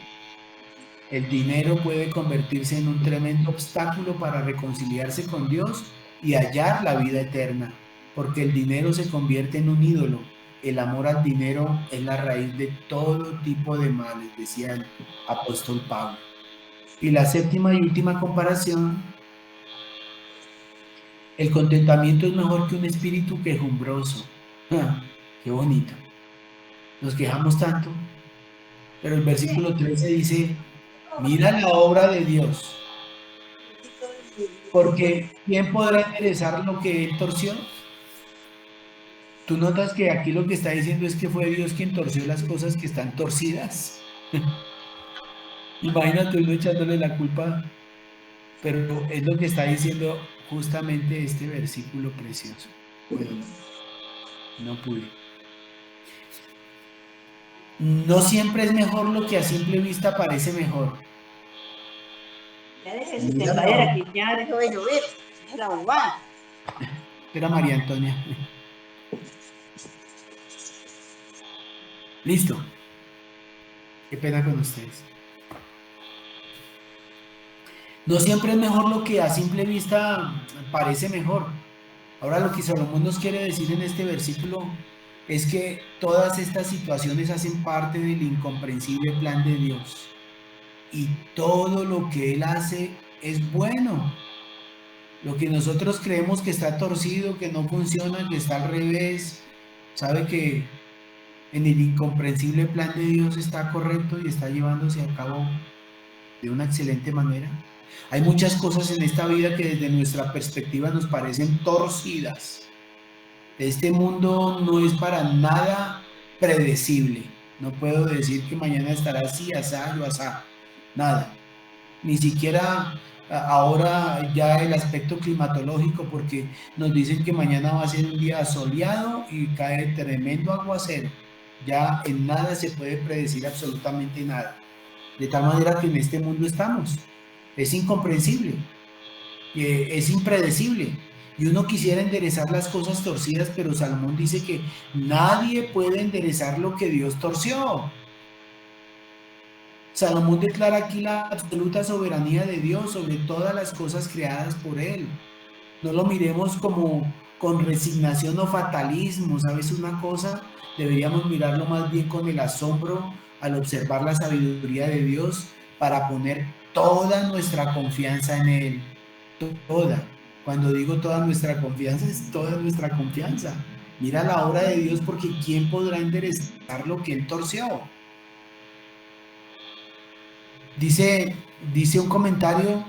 el dinero puede convertirse en un tremendo obstáculo para reconciliarse con Dios y hallar la vida eterna, porque el dinero se convierte en un ídolo. El amor al dinero es la raíz de todo tipo de males, decía el apóstol Pablo. Y la séptima y última comparación, el contentamiento es mejor que un espíritu quejumbroso. Qué bonito. Nos quejamos tanto, pero el versículo 13 dice, mira la obra de Dios, porque ¿quién podrá enderezar lo que él torció? Tú notas que aquí lo que está diciendo es que fue Dios quien torció las cosas que están torcidas. Imagínate uno echándole la culpa, pero es lo que está diciendo justamente este versículo precioso. Bueno, no pude. No siempre es mejor lo que a simple vista parece mejor. Era María Antonia. Listo. Qué pena con ustedes. No siempre es mejor lo que a simple vista parece mejor. Ahora lo que Salomón nos quiere decir en este versículo es que todas estas situaciones hacen parte del incomprensible plan de Dios. Y todo lo que Él hace es bueno. Lo que nosotros creemos que está torcido, que no funciona, que está al revés, sabe que en el incomprensible plan de Dios está correcto y está llevándose a cabo de una excelente manera. Hay muchas cosas en esta vida que desde nuestra perspectiva nos parecen torcidas, Este mundo no es para nada predecible. No puedo decir que mañana estará así, asá o asá. Nada. Ni siquiera ahora ya el aspecto climatológico, porque nos dicen que mañana va a ser un día soleado y cae tremendo aguacero. Ya en nada se puede predecir absolutamente nada. De tal manera que en este mundo estamos. Es incomprensible, es impredecible. Y uno quisiera enderezar las cosas torcidas, pero Salomón dice que nadie puede enderezar lo que Dios torció. Salomón declara aquí la absoluta soberanía de Dios sobre todas las cosas creadas por Él. No lo miremos como con resignación o fatalismo, ¿sabes una cosa? Deberíamos mirarlo más bien con el asombro al observar la sabiduría de Dios para poner toda nuestra confianza en Él. Toda. Cuando digo toda nuestra confianza, es toda nuestra confianza. Mira la obra de Dios, porque ¿quién podrá enderezar lo que Él torció? Dice un comentario: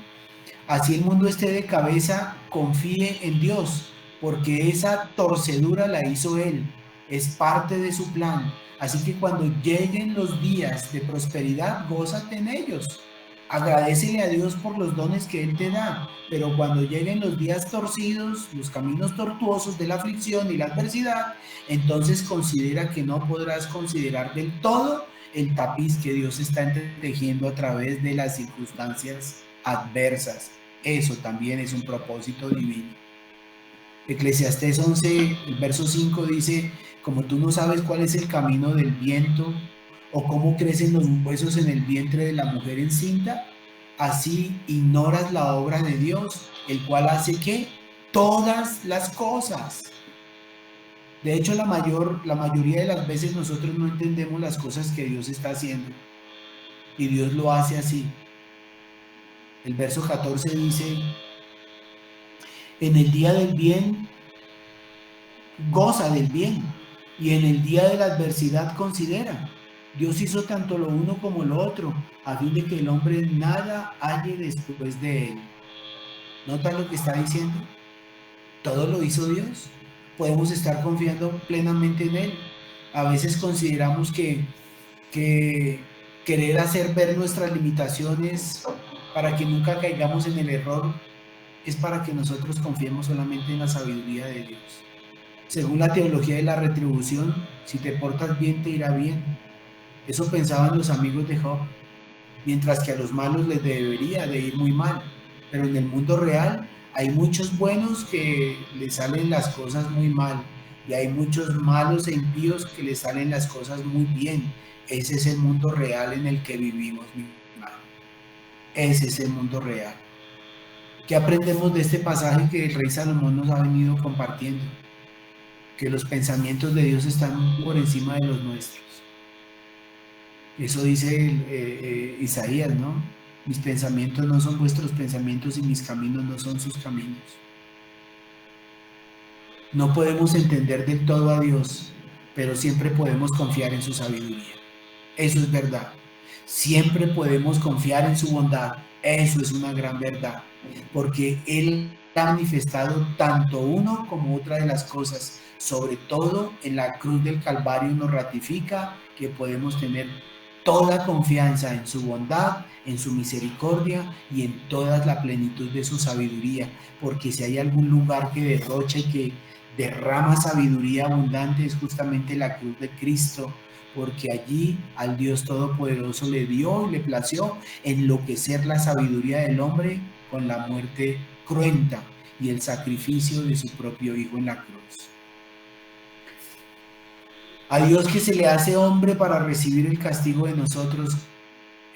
así el mundo esté de cabeza, confíe en Dios, porque esa torcedura la hizo Él, es parte de su plan. Así que cuando lleguen los días de prosperidad, gózate en ellos. Agradécele a Dios por los dones que Él te da, pero cuando lleguen los días torcidos, los caminos tortuosos de la aflicción y la adversidad, entonces considera que no podrás considerar del todo el tapiz que Dios está tejiendo a través de las circunstancias adversas. Eso también es un propósito divino. Eclesiastés 11, el verso 5 dice: como tú no sabes cuál es el camino del viento, o cómo crecen los huesos en el vientre de la mujer encinta, así ignoras la obra de Dios, el cual hace que todas las cosas. De hecho, la mayoría de las veces nosotros no entendemos las cosas que Dios está haciendo, y Dios lo hace así. El verso 14 dice: en el día del bien, goza del bien, y en el día de la adversidad considera. Dios hizo tanto lo uno como lo otro, a fin de que el hombre nada halle después de él. ¿Nota lo que está diciendo? Todo lo hizo Dios. Podemos estar confiando plenamente en Él. A veces consideramos que querer hacer ver nuestras limitaciones para que nunca caigamos en el error es para que nosotros confiemos solamente en la sabiduría de Dios. Según la teología de la retribución, si te portas bien, te irá bien. Eso pensaban los amigos de Job, mientras que a los malos les debería de ir muy mal. Pero en el mundo real hay muchos buenos que les salen las cosas muy mal, y hay muchos malos e impíos que les salen las cosas muy bien. Ese es el mundo real en el que vivimos, mi hermano. Ese es el mundo real. ¿Qué aprendemos de este pasaje que el rey Salomón nos ha venido compartiendo? Que los pensamientos de Dios están por encima de los nuestros. Eso dice Isaías, ¿no? Mis pensamientos no son vuestros pensamientos y mis caminos no son sus caminos. No podemos entender del todo a Dios, pero siempre podemos confiar en su sabiduría. Eso es verdad. Siempre podemos confiar en su bondad. Eso es una gran verdad, porque Él ha manifestado tanto uno como otra de las cosas. Sobre todo en la cruz del Calvario nos ratifica que podemos tener toda confianza en su bondad, en su misericordia y en toda la plenitud de su sabiduría, porque si hay algún lugar que derrocha y que derrama sabiduría abundante es justamente la cruz de Cristo, porque allí al Dios Todopoderoso le dio y le plació enloquecer la sabiduría del hombre con la muerte cruenta y el sacrificio de su propio Hijo en la cruz. A Dios, que se le hace hombre para recibir el castigo de nosotros,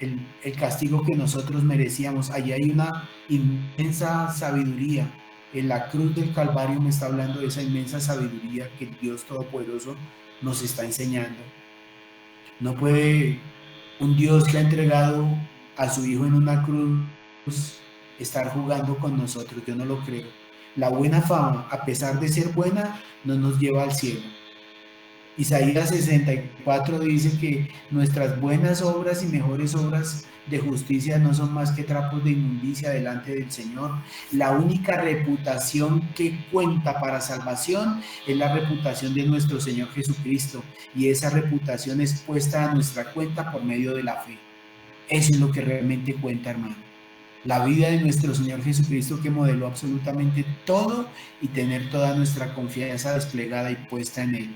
el castigo que nosotros merecíamos. Allí hay una inmensa sabiduría. En la cruz del Calvario me está hablando de esa inmensa sabiduría que el Dios Todopoderoso nos está enseñando. No puede un Dios que ha entregado a su Hijo en una cruz estar jugando con nosotros. Yo no lo creo. La buena fama, a pesar de ser buena, no nos lleva al cielo. Isaías 64 dice que nuestras buenas obras y mejores obras de justicia no son más que trapos de inmundicia delante del Señor. La única reputación que cuenta para salvación es la reputación de nuestro Señor Jesucristo, y esa reputación es puesta a nuestra cuenta por medio de la fe. Eso es lo que realmente cuenta, hermano. La vida de nuestro Señor Jesucristo, que modeló absolutamente todo, y tener toda nuestra confianza desplegada y puesta en Él.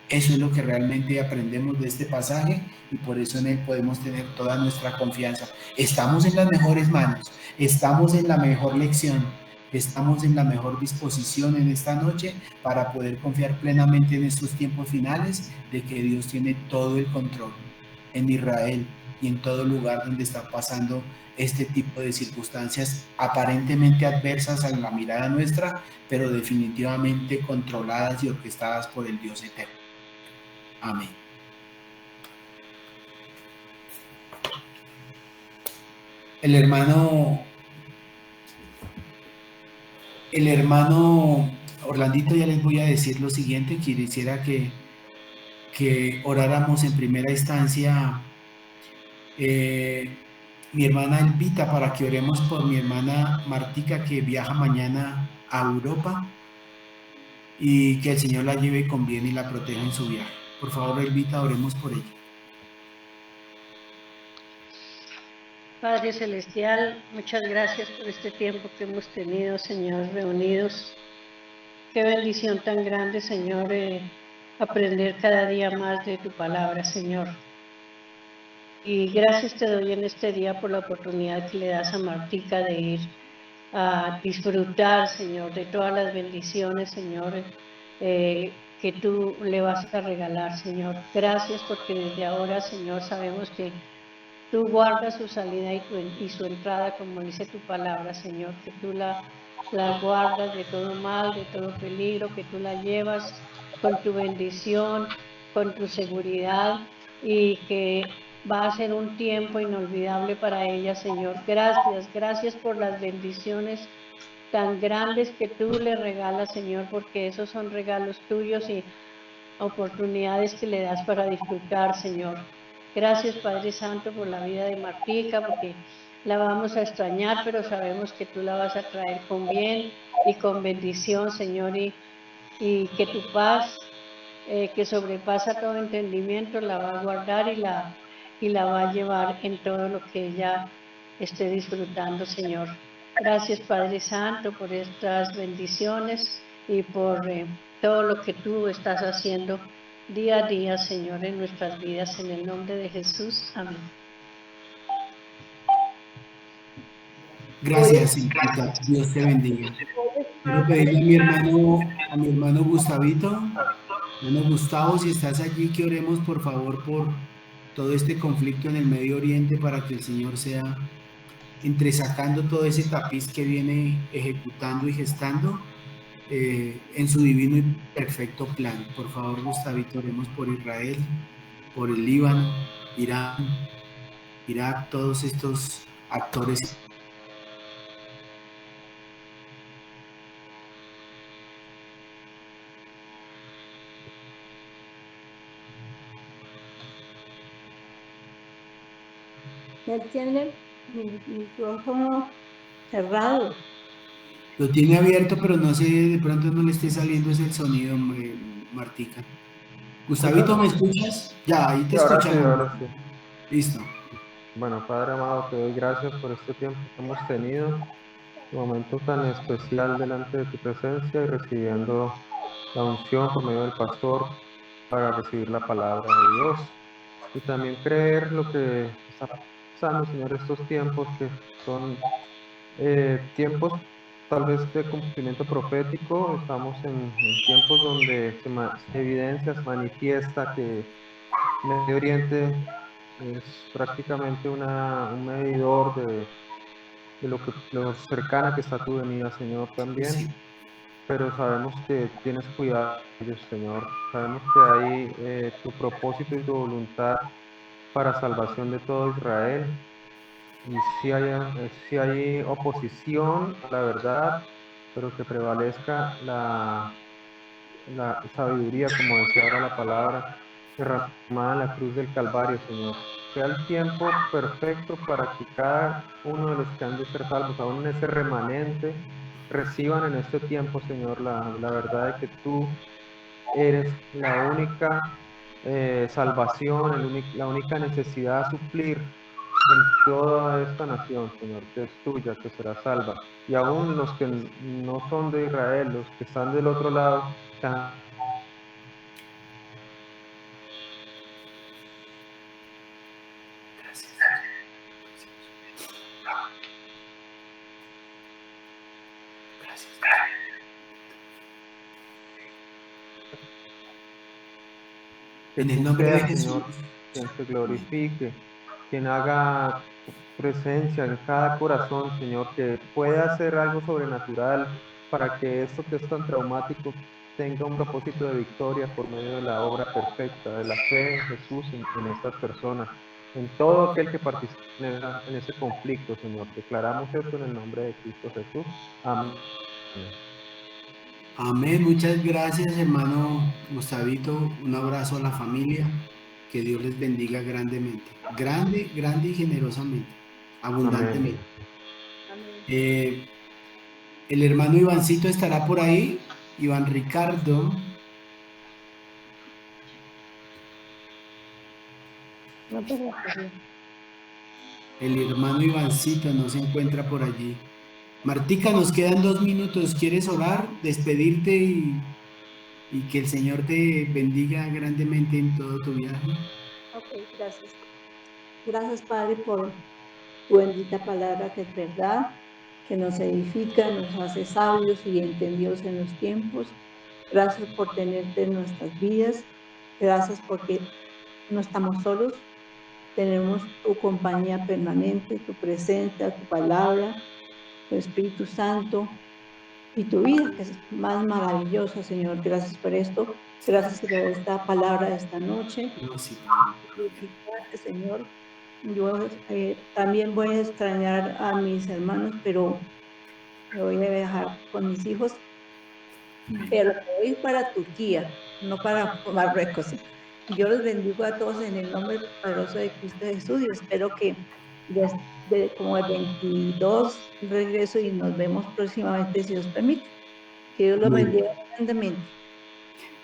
Eso es lo que realmente aprendemos de este pasaje, y por eso en Él podemos tener toda nuestra confianza. Estamos en las mejores manos, estamos en la mejor lección, estamos en la mejor disposición en esta noche para poder confiar plenamente en estos tiempos finales de que Dios tiene todo el control en Israel y en todo lugar donde está pasando este tipo de circunstancias aparentemente adversas a la mirada nuestra, pero definitivamente controladas y orquestadas por el Dios eterno. Amén. El hermano Orlandito, ya les voy a decir lo siguiente. Quisiera que oráramos en primera instancia, mi hermana Elvita, para que oremos por mi hermana Martica, que viaja mañana a Europa, y que el Señor la lleve con bien y la proteja en su viaje. Por favor, Elvita, oremos por ella. Padre Celestial, muchas gracias por este tiempo que hemos tenido, Señor, reunidos. Qué bendición tan grande, Señor, aprender cada día más de tu palabra, Señor. Y gracias te doy en este día por la oportunidad que le das a Martica de ir a disfrutar, Señor, de todas las bendiciones, Señor, que tú le vas a regalar, Señor. Gracias porque desde ahora, Señor, sabemos que tú guardas su salida y su entrada, como dice tu palabra, Señor, que tú la guardas de todo mal, de todo peligro, que tú la llevas con tu bendición, con tu seguridad, y que va a ser un tiempo inolvidable para ella, Señor. Gracias por las bendiciones tan grandes que tú le regalas, Señor, porque esos son regalos tuyos y oportunidades que le das para disfrutar, Señor. Gracias, Padre Santo, por la vida de Martica, porque la vamos a extrañar, pero sabemos que tú la vas a traer con bien y con bendición, Señor, y que tu paz, que sobrepasa todo entendimiento, la va a guardar y la va a llevar en todo lo que ella esté disfrutando, Señor. Gracias, Padre Santo, por estas bendiciones y por todo lo que tú estás haciendo día a día, Señor, en nuestras vidas, en el nombre de Jesús. Amén. Gracias, Elvita. Dios te bendiga. Quiero pedirle a mi hermano Gustavito, hermano Gustavo, si estás allí, que oremos por favor por todo este conflicto en el Medio Oriente, para que el Señor sea entresacando todo ese tapiz que viene ejecutando y gestando en su divino y perfecto plan. Por favor, Gustavito, oremos por Israel, por el Líbano, Irán, Irak, todos estos actores. Él tiene mi micrófono cerrado. Lo tiene abierto, pero no sé, de pronto no le esté saliendo ese sonido, Martica. Gustavito, ¿me escuchas? Ya, ahí te escuchamos. Ahora sí. Listo. Bueno, Padre amado, te doy gracias por este tiempo que hemos tenido, un momento tan especial delante de tu presencia y recibiendo la unción por medio del pastor para recibir la palabra de Dios y también creer lo que está pasando, Señor, estos tiempos que son tiempos tal vez de cumplimiento profético. Estamos en tiempos donde se evidencia, se manifiesta que Medio Oriente es prácticamente un medidor de lo cercana que está tu venida, Señor, también. Sí. Pero sabemos que tienes cuidado de ellos, Señor. Sabemos que hay tu propósito y tu voluntad para salvación de todo Israel. Y si hay oposición a la verdad, pero que prevalezca la sabiduría, como decía ahora la palabra, derramada en la cruz del Calvario, Señor. Sea el tiempo perfecto para que cada uno de los que han de ser salvos, aún en ese remanente, reciban en este tiempo, Señor, la verdad de que tú eres la única salvación, la única necesidad a suplir en toda esta nación, Señor, que es tuya, que será salva. Y aún los que no son de Israel, los que están del otro lado, que En el tú nombre de seas, Jesús. Señor, quien se glorifique, quien haga presencia en cada corazón, Señor, que pueda hacer algo sobrenatural para que esto que es tan traumático tenga un propósito de victoria por medio de la obra perfecta, de la fe en Jesús en estas personas, en todo aquel que participe en ese conflicto, Señor. Declaramos esto en el nombre de Cristo Jesús. Amén. Amén. Muchas gracias, hermano Gustavito. Un abrazo a la familia. Que Dios les bendiga grandemente. Grande, grande y generosamente. Amén. Abundantemente. El hermano Ivancito estará por ahí. Iván Ricardo. No, pues, El hermano Ivancito no se encuentra por allí. Martica, nos quedan 2 minutos. ¿Quieres orar, despedirte y que el Señor te bendiga grandemente en todo tu viaje? Ok, gracias. Gracias, Padre, por tu bendita palabra que es verdad, que nos edifica, nos hace sabios y entendidos en los tiempos. Gracias por tenerte en nuestras vidas. Gracias porque no estamos solos. Tenemos tu compañía permanente, tu presencia, tu palabra, tu Espíritu Santo y tu vida, que es más maravillosa, Señor. Gracias por esto. Gracias por esta palabra de esta noche. No, sí. Glorificarte, Señor. Yo también voy a extrañar a mis hermanos, pero me voy a viajar con mis hijos, pero voy para Turquía, no para Marruecos. Yo los bendigo a todos en el nombre poderoso de Cristo Jesús y espero que desde como el 22 regreso y nos vemos próximamente, si Dios permite. Que Dios los bendiga grandemente.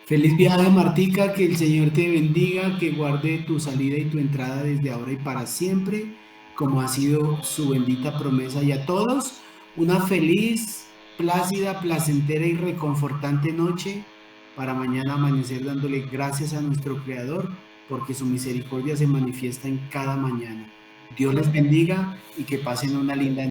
Feliz viaje, Martica, que el Señor te bendiga, que guarde tu salida y tu entrada desde ahora y para siempre, como ha sido su bendita promesa. Y a todos, una feliz, plácida, placentera y reconfortante noche para mañana amanecer dándole gracias a nuestro Creador, porque su misericordia se manifiesta en cada mañana. Dios les bendiga y que pasen una linda noche.